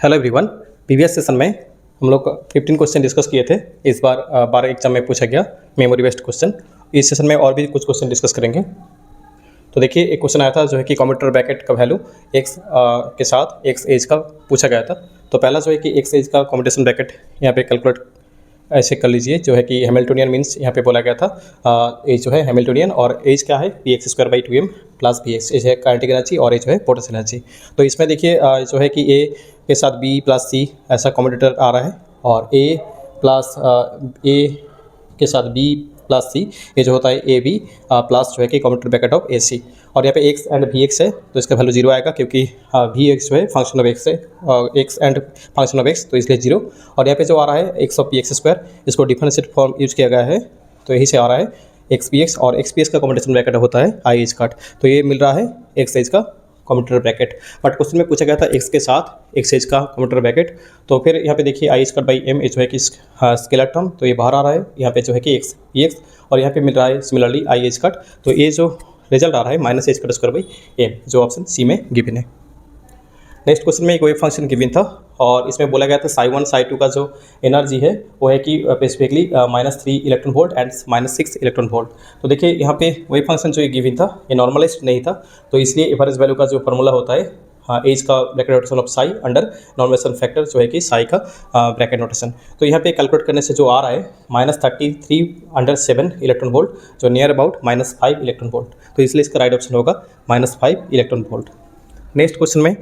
Hello everyone. Previous session में हम लोग 15 क्वेश्चन डिस्कस किए थे। इस बार 12 एग्जाम में पूछा गया मेमोरी बेस्ड क्वेश्चन। इस सेशन में और भी कुछ क्वेश्चन डिस्कस करेंगे। तो देखिए, एक क्वेश्चन आया था जो है कि कम्यूटेटर ब्रैकेट का वैल्यू एक्स के साथ एक्स एज का पूछा गया था। तो पहला जो है कि एक्स एज का कम्यूटेशन ब्रैकेट यहाँ पे कैलकुलेट ऐसे कर लीजिए, जो है कि हैमिल्टोनियन मीन्स यहाँ पे बोला गया था एज जो है हैमिल्टोनियन, और एज क्या है P X square by 2m plus B X, H है काइनेटिक एनर्जी और एज जो है पोटेंशियल एनर्जी। तो इसमें देखिए जो है कि ए के साथ बी प्लस सी ऐसा कम्यूटेटर आ रहा है, और ए प्लस ए के साथ बी प्लस सी, ये जो होता है ए बी प्लस जो है कि कम्यूटेटर ब्रैकेट ऑफ ए सी। और यहाँ पे एक्स एंड वी एक्स है तो इसका वैल्यू जीरो आएगा, क्योंकि वी एक्स जो है फंक्शन ऑफ एक्स है, x and function of x, तो इसलिए जीरो। और यहाँ पे जो आ रहा है x of P X square, इसको डिफरेंशिएट फॉर्म यूज किया गया है, तो यही से आ रहा है एक्स पी एक्स, और एक्स पी एक्स का कम्यूटेशन ब्रैकेट होता है आई एच काट, तो ये मिल रहा है एक्स एच का कम्यूटेटर ब्रैकेट। बट क्वेश्चन में पूछा गया था एक्स के साथ एक्स एच का कम्यूटेटर ब्रैकेट। तो फिर यहाँ पे देखिए I H cut by M जो है कि स्केलर टर्म, तो ये बाहर आ रहा है यहाँ पे जो है कि एक्स पी एक्स, और यहाँ पे मिल रहा है सिमिलरली आई एच कट। तो ये जो रिजल्ट आ रहा है minus H cut square by M, जो ऑप्शन सी में गिवन है। नेक्स्ट क्वेश्चन में एक वेव फंक्शन गिवन था, और इसमें बोला गया था साई 1 साई 2 का जो एनर्जी है वो है कि specifically -3 electron volt and -6 electron volt. तो देखिए यहाँ पे वेव फंक्शन जो ये गिवन था ये नॉर्मलाइज्ड नहीं था, तो इसलिए एवरेज वैल्यू का जो फॉर्मूला होता है एज का bracket notation of psi under normalization factor जो है कि साई का ब्रैकेट नोटेशन। तो यहाँ पे कैलकुलेट करने से जो आ रहा है -33/7 इलेक्ट्रॉन वोल्ट, जो नियर अबाउट -5 इलेक्ट्रॉन वोल्ट, तो इसलिए इसका राइट ऑप्शन होगा -5 इलेक्ट्रॉन वोल्ट। नेक्स्ट क्वेश्चन में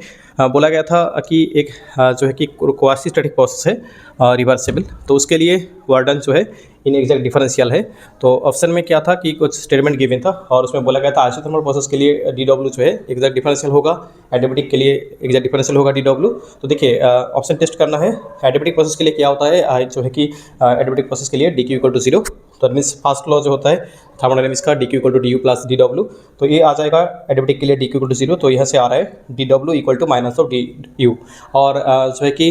बोला गया था कि एक जो है कि क्वासी स्टैटिक प्रोसेस है रिवर्सिबल, तो उसके लिए वर्क डन जो है इन एग्जैक्ट डिफरेंशियल है। तो ऑप्शन में क्या था कि कुछ स्टेटमेंट गिवन था, और उसमें बोला गया था आइसोथर्मल प्रोसेस के लिए डी डब्ल्यू जो है एग्जैक्ट डिफरेंशियल होगा, एडियाबैटिक के लिए एग्जैक्ट डिफरेंशियल होगा डी डब्ल्यू। तो देखिए ऑप्शन टेस्ट करना है। एडियाबैटिक प्रोसेस के लिए क्या होता है जो है कि एडियाबैटिक प्रोसेस के लिए डी क्यू इक्वल टू 0, तो मीन्स फर्स्ट लॉ जो होता है थर्मोडायनेमिक्स का D Q equal to D U plus D W, तो ये आ जाएगा एडियाबैटिक के लिए डी क्यू इक्वल टू 0, तो यहाँ से आ रहा है D W equal to minus of D U. और जो है कि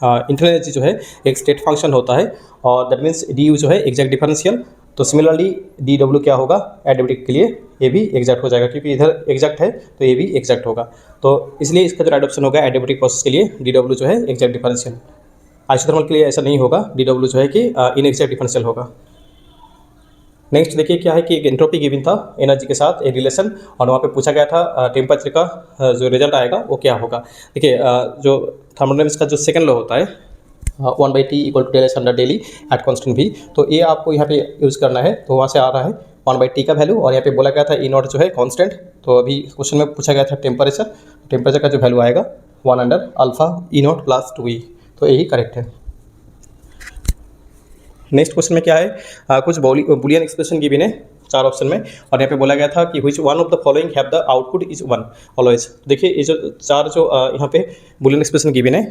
इंटरनल एनर्जी जो है एक स्टेट फंक्शन होता है, और दैट मीन्स डी यू जो है एग्जैक्ट डिफरेंशियल। तो सिमिलरली डी डब्ल्यू क्या होगा एडियाबैटिक के लिए, ये भी एग्जैक्ट हो जाएगा, क्योंकि इधर एग्जैक्ट है तो ये भी एग्जैक्ट होगा। तो इसलिए इसका जो राइट ऑप्शन होगा एडियाबैटिक प्रोसेस के लिए डी डब्ल्यू जो है एग्जैक्ट डिफरेंशियल। आइसोथर्मल के लिए ऐसा नहीं होगा, डी डब्ल्यू जो है कि इन एग्जैक्ट डिफरेंशियल होगा। नेक्स्ट देखिए क्या है कि एक एंट्रोपी गिवन था एनर्जी के साथ एक रिलेशन, और वहाँ पे पूछा गया था टेम्परेचर का जो रिजल्ट आएगा वो क्या होगा। देखिए जो थर्मोडायनेमिक्स का जो सेकंड लॉ होता है 1/T equal to del S under del E at constant भी, तो ये आपको यहाँ पे यूज़ करना है। तो वहाँ से आ रहा है 1/T का वैल्यू, और यहाँ पे बोला गया था ई नॉट जो है कॉन्स्टेंट। तो अभी क्वेश्चन में पूछा गया था टेम्परेचर का जो वैल्यू आएगा 1 under alpha E not plus 2e, तो यही करेक्ट है। नेक्स्ट क्वेश्चन में क्या है कुछ बुलियन एक्सप्रेशन गिवन है 4 ऑप्शन में, और यहाँ पे बोला गया था कि which one of the following have the output is 1 always. देखिए ये जो 4 जो यहाँ पे बुलियन एक्सप्रेशन गिवन है,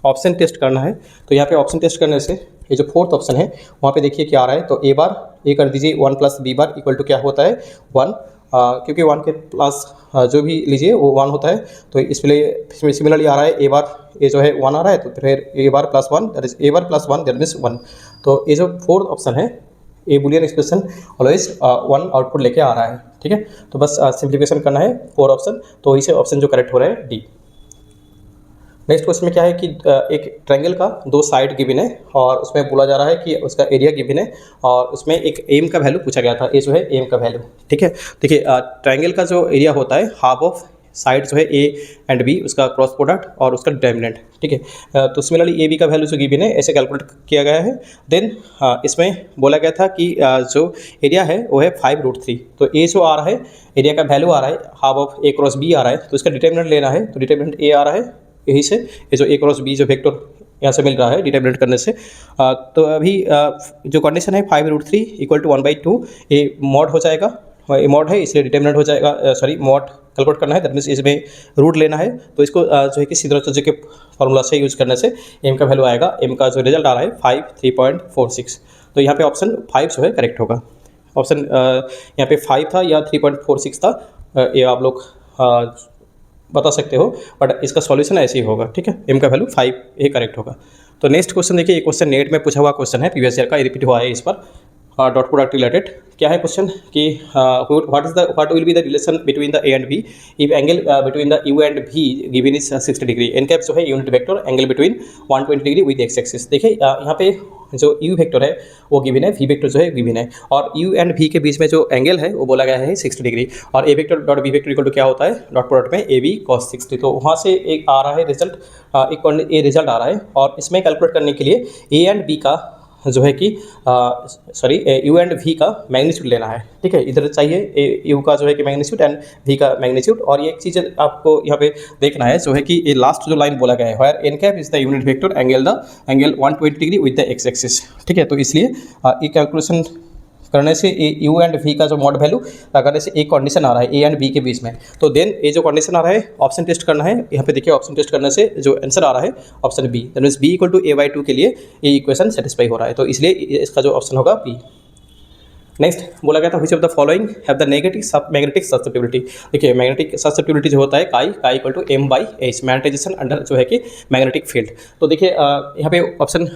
ऑप्शन टेस्ट करना है। तो यहाँ पे ऑप्शन टेस्ट करने से ये जो 4th ऑप्शन है वहाँ पे देखिए क्या आ रहा है, तो ए बार ए कर दीजिए 1 plus B bar equal to क्या होता है 1, क्योंकि 1 के प्लस जो भी लीजिए वो 1 होता है। तो इसलिए सिमिलरली आ रहा है ए बार ए जो है 1 आ रहा है, तो फिर A bar plus 1 that is A bar plus 1 that means 1। तो ये जो 4th ऑप्शन है a boolean expression always 1 output लेके आ रहा है, ठीक है। तो बस सिंप्लीफिकेशन करना है 4 ऑप्शन, तो इसे ऑप्शन जो करेक्ट हो रहा है डी। नेक्स्ट क्वेश्चन में क्या है कि एक ट्रायंगल का 2 साइड गिवन है, और उसमें बोला जा रहा है कि उसका एरिया गिवन है, और उसमें एक एम का वैल्यू पूछा गया था, ए जो है एम का वैल्यू, ठीक है। देखिए ट्रायंगल का जो एरिया होता है हाफ ऑफ साइड जो है ए एंड बी, उसका क्रॉस प्रोडक्ट और उसका डिटर्मिनेंट, ठीक है। तो सिमिलरली ए बी का वैल्यू जो गिवन है ऐसे कैलकुलेट किया गया है। देन इसमें बोला गया था कि जो एरिया है वो है 5√3, तो ए जो आ रहा है एरिया का वैल्यू आ रहा है half of A cross B आ रहा है, तो इसका डिटर्मिनेंट लेना है। तो डिटर्मिनेंट ए आ रहा है, यही से ये जो ए क्रॉस बी जो वेक्टर यहाँ से मिल रहा है डिटर्मिनेंट करने से। तो अभी जो कंडीशन है 5√3 इक्वल टू 1/2, ये मॉड हो जाएगा, ये मॉड है इसलिए डिटर्मिनेंट हो जाएगा, सॉरी मॉड कैलकुलेट करना है, दैट मीन्स इसमें रूट लेना है। तो इसको जो है कि सीधा के फॉर्मूला से यूज करने से एम का वैल्यू आएगा, एम का जो रिजल्ट आ रहा है 3.46। तो यहाँ पे ऑप्शन 5 जो है करेक्ट होगा। ऑप्शन यहाँ पे 5 था या 3.46 था, ये आप लोग बता सकते हो, बट इसका सॉल्यूशन ऐसे ही होगा, ठीक है। एम का वैल्यू 5 ये करेक्ट होगा। तो नेक्स्ट क्वेश्चन देखिए, ये क्वेश्चन नेट में पूछा हुआ क्वेश्चन है, प्रीवियस ईयर का, रिपीट हुआ है इस पर। Dot product related. क्या है क्वेश्चन कि what will be the relation between the A and B if angle between the U and B given is 60 degree. N cap जो है unit vector angle between 120 degree with X axis. देखिए यहाँ पे जो you vector है वो given है, V vector जो है गिवन है, और यू एंड वी के बीच में जो एंगल है वो बोला गया है 60 डिग्री, और A vector dot B vector equal to क्या होता है, डॉट प्रोडक्ट में ए बी कॉस 60। तो वहाँ से एक आ रहा है रिजल्ट, एक ए रिजल्ट आ रहा है, और इसमें कैलकुलेट करने के लिए ए एंड बी का जो है कि यू एंड वी का मैग्नीट्यूड लेना है। ठीक है, इधर चाहिए यू का जो है कि मैग्नीट्यूड एंड वी का मैग्नीट्यूड। और ये एक चीज़ आपको यहाँ पे देखना है जो है कि ये लास्ट जो लाइन बोला गया है, where N cap is the unit vector angle 120 degree with the X axis. ठीक है, तो इसलिए ये कैलकुलेशन करने से यू एंड वी का जो मॉड वैल्यू लगाने से एक कंडीशन आ रहा है ए एंड बी के बीच में, तो देन ये जो कंडीशन आ रहा है ऑप्शन टेस्ट करना है। यहाँ पे देखिए ऑप्शन टेस्ट करने से जो आंसर आ रहा है option B, that means B equal to a/2 के लिए ये इक्वेशन सेटिस्फाई हो रहा है, तो इसलिए इसका जो ऑप्शन होगा बी। नेक्स्ट बोला गया था which of the following have the magnetic susceptibility. देखिए मैग्नेटिक ससेप्टिबिलिटी जो होता है काई equal to m/h, magnetisation under जो है कि मैग्नेटिक फील्ड। तो देखिए यहाँ पे ऑप्शन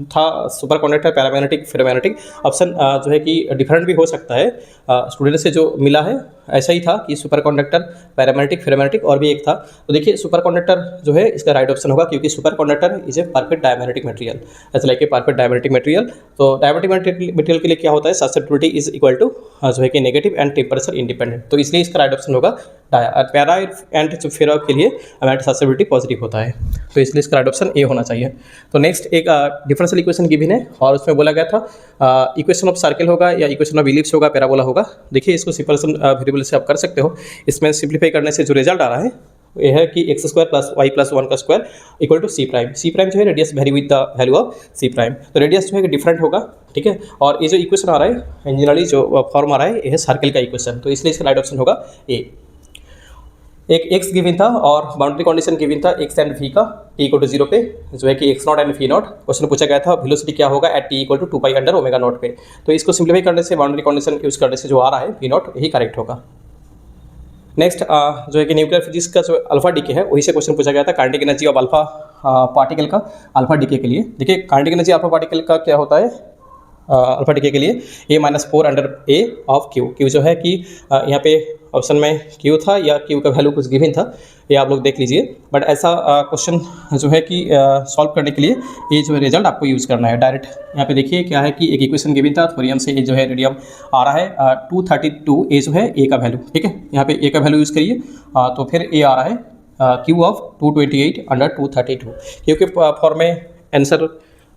था super conductor, paramagnetic, ferromagnetic. Option जो है कि डिफरेंट भी हो सकता है, स्टूडेंट से जो मिला है ऐसा ही था कि सुपर कंडक्टर, पैरामैग्नेटिक, फेरोमैग्नेटिक, और भी एक था। तो देखिए सुपर कंडक्टर जो है इसका राइट ऑप्शन होगा, क्योंकि superconductor is a perfect diamagnetic material, ऐसा like a perfect diamagnetic material. तो डायमैग्नेटिक मटेरियल के लिए क्या होता है, ससेप्टिबिलिटी इज इक्वल टू जो है कि नेगेटिव एंड टेम्परेचर इंडिपेंडेंट, तो इसलिए इसका राइट ऑप्शन होगा डाया। पैरा एंड जो फेरो के लिए मैग्नेटिक ससेप्टिबिलिटी पॉजिटिव होता है, तो इसलिए इसका राइट ऑप्शन ए होना चाहिए। तो नेक्स्ट एक डिफरेंशियल इक्वेशन गिवन है, और उसमें बोला गया था इक्वेशन ऑफ सर्कल होगा या इक्वेशन ऑफ इलिप्स होगा, पैराबोला होगा। देखिए इसको सिंपल वेरिएबल से आप कर सकते हो। इसमें सिंप्लीफाई करने से जो रिजल्ट आ रहा है ये है कि x² + y + 1 का square equal to C prime. C prime जो है radius vary with the value of C prime, तो रेडियस जो है डिफरेंट होगा। ठीक है, और ये जो इक्वेशन आ रहा है इंजीनियरली जो फॉर्म आ रहा है ये है सर्कल का इक्वेशन, तो इसलिए इसका राइट ऑप्शन होगा ए। एक एक्स गिवन था और बाउंड्री कंडीशन गिवन था एक्स एंड वी का t = 0 पे, जो है कि x0 एंड v0। क्वेश्चन पूछा गया था वेलोसिटी क्या होगा एट t = 2π/ω0 पे, तो इसको सिंप्लीफाई करने से बाउंड्री कंडीशन यूज करने से जो आ रहा है v0 यही करेक्ट होगा। नेक्स्ट जो है कि न्यूक्लियर फिजिक्स का जो अल्फा डीके है वही से क्वेश्चन पूछा गया था, kinetic energy of alpha particle का अल्फा डीके के लिए। देखिए काइनेटिक एनर्जी अल्फा पार्टिकल का क्या होता है अल्फा डीके के लिए a-4/a ऑफ क्यू जो है कि यहाँ पे ऑप्शन में क्यू था या क्यू का वैल्यू कुछ गिवन था, ये आप लोग देख लीजिए। बट ऐसा क्वेश्चन जो है कि सॉल्व करने के लिए ये जो रिजल्ट आपको यूज़ करना है डायरेक्ट। यहाँ पे देखिए क्या है कि एक इक्वेशन गिवन था, थोरियम से ये जो है रेडियम आ रहा है 232, ए जो है ए का वैल्यू। ठीक है, यहाँ पे ए का वैल्यू यूज़ करिए, तो फिर ए आ रहा है क्यू ऑफ 228/232, क्योंकि फॉर में आंसर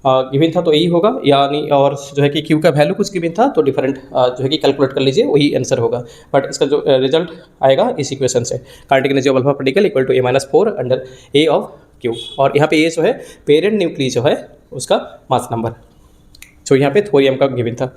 गिवन था तो यही होगा, यानी और जो है कि क्यू का वैल्यू कुछ गिवन था तो डिफरेंट जो है कि कैलकुलेट कर लीजिए वही आंसर होगा। बट इसका जो रिजल्ट आएगा इस इक्वेशन से, kinetic energy of alpha particle equal to a-4/a of Q, और यहाँ पे ये जो है पेरेंट न्यूक्लियस जो है उसका मास नंबर जो यहाँ पे थोरियम का गिवन था।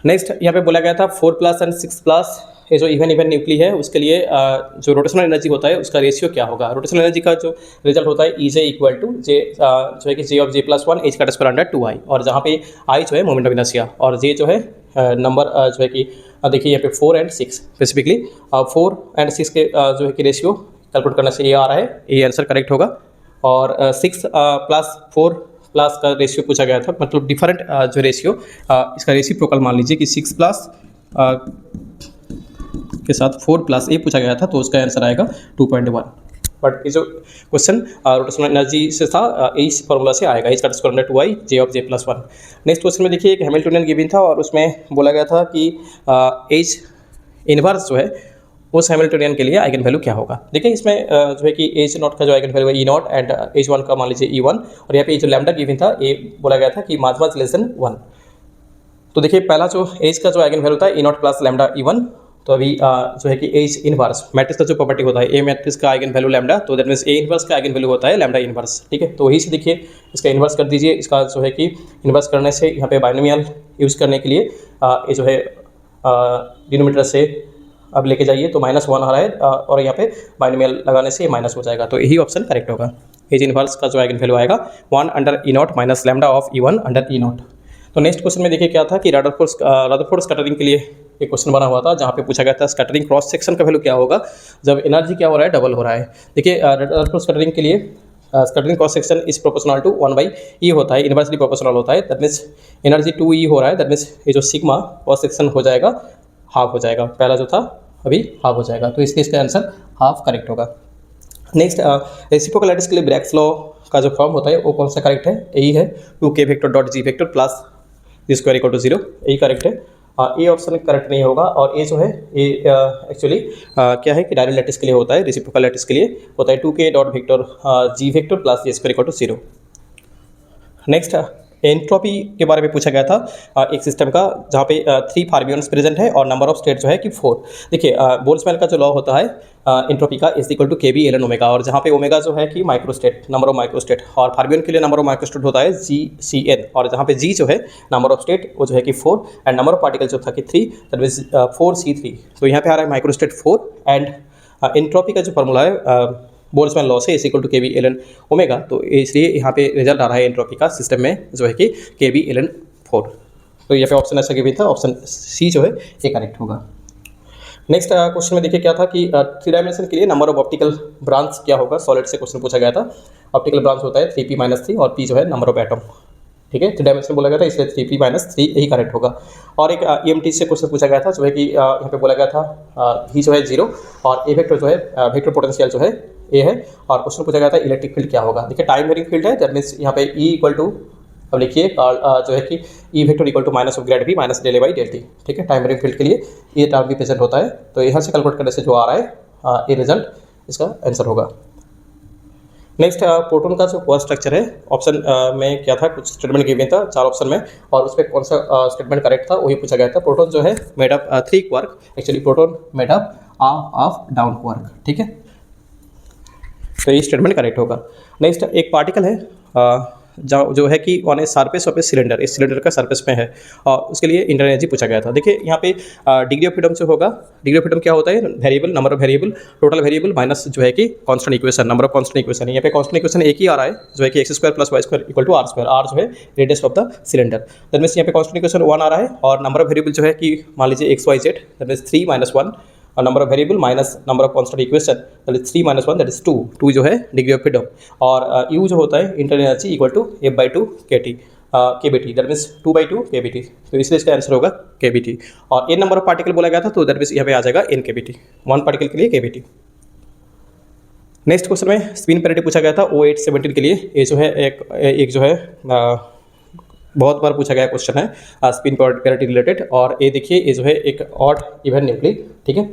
नेक्स्ट यहाँ पे बोला गया था 4+ एंड 6+, ये जो इवन न्यूक्ली है उसके लिए जो रोटेशनल एनर्जी होता है उसका रेशियो क्या होगा। रोटेशनल एनर्जी का जो रिजल्ट होता है EJ इक्वल टू जे जो है कि J of J+1 h²/2i, और जहाँ पे I जो है मोमेंट ऑफ इनर्शिया, और J जो है नंबर जो है कि देखिए यहाँ पे 4 और 6 स्पेसिफिकली 4 और 6 के जो है कि रेशियो कैलकुलेट करने से ये आ रहा है, ये आंसर करेक्ट होगा। और 6 + 4+ का रेशियो पूछा गया था, मतलब डिफरेंट जो रेशियो इसका रेसिप्रोकल मान लीजिए कि 6+ के साथ 4+ ए पूछा गया था, तो उसका आंसर आएगा 2.1। बट ये जो क्वेश्चन रोटेशनल एनर्जी से था इस फॉर्मूला से आएगा, h²/2i J of J+1। Next question में देखिए एक हैमिल्टनियन गिवन था और उसमें बोला गया था कि एच इनवर्स जो है उस हैमिल्टनियन के लिए आइगन वैल्यू क्या होगा। देखिए इसमें जो है कि H0 का जो आइगन वैल्यू है E0 एंड H1 का मान लीजिए E1, और यहाँ पे जो लैम्डा गिवन था ये बोला गया था कि मास लेस देन 1। तो देखिए पहला जो H का जो आइगन वैल्यू था E0 + लैम्डा E1, तो अभी जो है कि H इनवर्स मैट्रिक्स का जो प्रॉपर्टी होता है ए मैट्रिक्स का आइगन वैल्यू लैम्डा, तो दैट मीन्स ए इनवर्स का आइगन वैल्यू होता है लैम्डा इनवर्स। ठीक है, तो वही से देखिए इसका इनवर्स कर दीजिए, इसका जो है कि इनवर्स करने से यहाँ पे बाइनोमियल यूज़ करने के लिए ये जो है डिनोमिनेटर से अब लेके जाइए तो -1 आ रहा है, और यहाँ पे बाइनोमियल लगाने से माइनस हो जाएगा, तो यही ऑप्शन करेक्ट होगा। H इनवर्स का जो आइगन वैल्यू आएगा 1/E0 - लैम्डा ऑफ E1/E0। तो नेक्स्ट क्वेश्चन में देखिए क्या था कि रदरफोर्ड स्कैटरिंग के लिए एक क्वेश्चन बना हुआ था, जहाँ पे पूछा गया था स्कैटरिंग क्रॉस सेक्शन का वैल्यू क्या होगा जब एनर्जी क्या हो रहा है, डबल हो रहा है। देखिए रदरफोर्ड स्कैटरिंग के लिए scattering cross section is proportional to 1/E होता है, इन्वर्सली प्रोपोर्शनल होता है। दैट मीन्स एनर्जी 2E हो रहा है, दैट मीन्स ये जो सिग्मा क्रॉस सेक्शन हो जाएगा हाफ हो जाएगा, पहला जो था अभी हाफ हो जाएगा, तो इसके इसका आंसर हाफ करेक्ट होगा। नेक्स्ट रेसिप्रोकल के लिए ब्रैग्स लॉ का जो फॉर्म होता है वो कौन सा करेक्ट है, यही है 2k vector dot G vector plus G square equal to 0, यही करेक्ट है। ए ऑप्शन करेक्ट नहीं होगा, और ए जो है ये एक्चुअली क्या है कि डायरेक्ट लैटिस के लिए होता है, रेसिप्रोकल लैटिस के लिए होता है 2k dot vector G vector plus G square equal to 0। Next entropy के बारे में पूछा गया था एक सिस्टम का जहाँ पे 3 फॉर्म्यूल्स प्रेजेंट है और नंबर ऑफ स्टेट जो है कि 4। देखिए बोल्ट्जमैन का जो लॉ होता है एंट्रोपी का is equal to KB ln omega, और जहाँ पे ओमेगा जो है कि माइक्रोस्टेट, नंबर ऑफ माइक्रोस्टेट, और फॉर्म्यूल के लिए नंबर ऑफ माइक्रोस्टेट होता है GCN, और जहाँ पे G जो है नंबर ऑफ स्टेट वो जो है कि 4 एंड नंबर ऑफ पार्टिकल जो था कि 3, दैट मीन्स 4C3। तो यहाँ पे आ रहा है माइक्रोस्टेट 4 एंड एंट्रोपी का जो फॉर्मूला है बोल्ट्जमैन लॉ से is equal to KB ln omega, तो इसलिए यहाँ पे रिजल्ट आ रहा है एंट्रोपी का सिस्टम में जो है कि KB ln 4। तो यहाँ पे ऑप्शन ऐसा गिवन था, ऑप्शन C जो है ये करेक्ट होगा। नेक्स्ट क्वेश्चन में देखिए क्या था कि 3 डायमेंशन के लिए नंबर ऑफ ऑप्टिकल ब्रांच क्या होगा, सॉलिड से क्वेश्चन पूछा गया था। ऑप्टिकल ब्रांच होता है 3p-3 और p जो है नंबर ऑफ एटम, ठीक है, 3 डायमेंशन बोला गया था इसलिए 3p-3 यही करेक्ट होगा। और एक EMT से क्वेश्चन पूछा गया था जो है कि यहाँ पे बोला गया था V जो है 0 और ए वेक्टर जो है वेक्टर पोटेंशियल जो है ए है, और क्वेश्चन पूछा गया था इलेक्ट्रिक फील्ड क्या होगा। देखिए टाइम वेरिंग फील्ड है, दैट मीन्स यहाँ पे E इक्वल टू, अब लिखिए जो है कि E vector equal to minus of grad V minus del A by del T, ठीक है, टाइम वेरिंग फील्ड के लिए ये टर्म भी प्रेजेंट होता है। तो यहाँ से कैलकुलेट करने से जो आ रहा है ये रिजल्ट इसका आंसर होगा। नेक्स्ट प्रोटॉन का जो कोर स्ट्रक्चर है, ऑप्शन में क्या था, कुछ स्टेटमेंट गिवन था 4 ऑप्शन में, और उस पर कौन सा स्टेटमेंट करेक्ट था वही पूछा गया था। प्रोटॉन जो है made up 3 quark, actually proton made up of down quark, ठीक है, तो ये स्टेटमेंट करेक्ट होगा। नेक्स्ट एक पार्टिकल है जो है कि on a surface of a cylinder, इस सिलेंडर का सरफेस में है, और उसके लिए इंटर एनर्जी पूछा गया था। देखिए यहाँ पे डिग्री ऑफ फ्रीडम जो होगा, डिग्री ऑफ फ्रीडम क्या होता है, variable, number of variable, total variable minus जो है कि constant equation, number of constant equation. यहाँ पे कांस्टेंट इक्वेशन एक ही आ रहा है जो है कि x² + y² equal to r², r जो है radius of the cylinder, that means यहाँ पे कांस्टेंट इक्वेशन 1 आ रहा है, और नंबर ऑफ वेरिएबल जो है कि मान लीजिए x y z, that means 3 - 1, और number of variable minus number of constant equation, that is 3 - 1, that is 2, 2 जो है डिग्री ऑफ फ्रीडम, और U जो होता है internal energy equal to F/2 kBT, that means 2/2 kBT, तो इसलिए इसका आंसर होगा kBT। और n नंबर ऑफ पार्टिकल बोला गया था, तो दैट मीन्स यहाँ पे आ जाएगा n kBT, 1 पार्टिकल के लिए kBT। नेक्स्ट क्वेश्चन में स्पिन पैरिटी पूछा गया था O817 के लिए, ये जो है एक जो है बहुत बार पूछा गया क्वेश्चन है स्पिन पैरिटी रिलेटेड, और ये देखिए ये जो है एक ऑड इवन न्यूक्ली, ठीक है,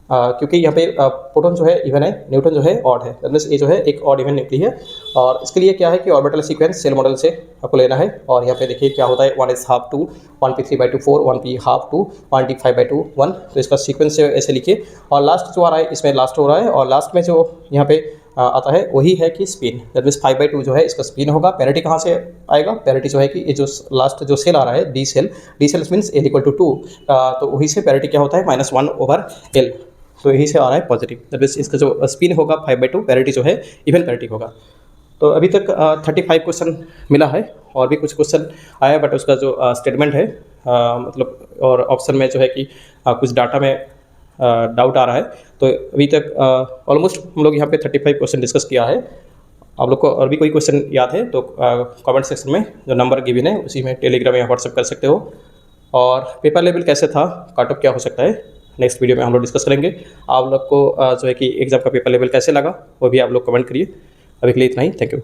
क्योंकि यहाँ पे प्रोटॉन जो है इवन है, न्यूट्रॉन जो है ऑड है, दैट मीन्स ये जो है एक ऑड इवन न्यूक्ली है, और इसके लिए क्या है कि ऑर्बिटल सीक्वेंस सेल मॉडल से आपको लेना है, और यहाँ पे देखिए क्या होता है 1s½ 2, 1p3/2 4, 1p½ 2, 1t5/2 1, तो इसका सीक्वेंस ऐसे लिखिए, और लास्ट जो आ रहा है इसमें लास्ट हो रहा है, और लास्ट में जो यहाँ पे आता है वही है कि स्पिन, दैट मीन्स 5/2 जो है इसका स्पिन होगा। पैरिटी कहाँ से आएगा, पैरिटी जो है कि ये जो लास्ट जो सेल आ रहा है डी सेल मीन्स L = 2, तो वही से पैरिटी क्या होता है -1/L, तो यही से आ रहा है पॉजिटिव, दैट मीन्स इसका जो स्पिन होगा 5/2, पैरिटी जो है इवन पैरिटी होगा। तो अभी तक 35 क्वेश्चन मिला है, और भी कुछ क्वेश्चन आया, बट उसका जो स्टेटमेंट है मतलब और ऑप्शन में जो है कि कुछ डाटा में डाउट आ रहा है, तो अभी तक ऑलमोस्ट हम लोग यहाँ पे 35 क्वेश्चन डिस्कस किया है। आप लोग को और भी कोई क्वेश्चन याद है तो कमेंट सेक्शन में जो नंबर गिवन है उसी में टेलीग्राम या व्हाट्सएप कर सकते हो। और पेपर लेवल कैसे था, कट ऑफ क्या हो सकता है, नेक्स्ट वीडियो में हम लोग डिस्कस करेंगे। आप लोग को जो है कि एग्जाम का पेपर लेवल कैसे लगा वो भी आप लोग कमेंट करिए। अभी के लिए इतना ही, थैंक यू।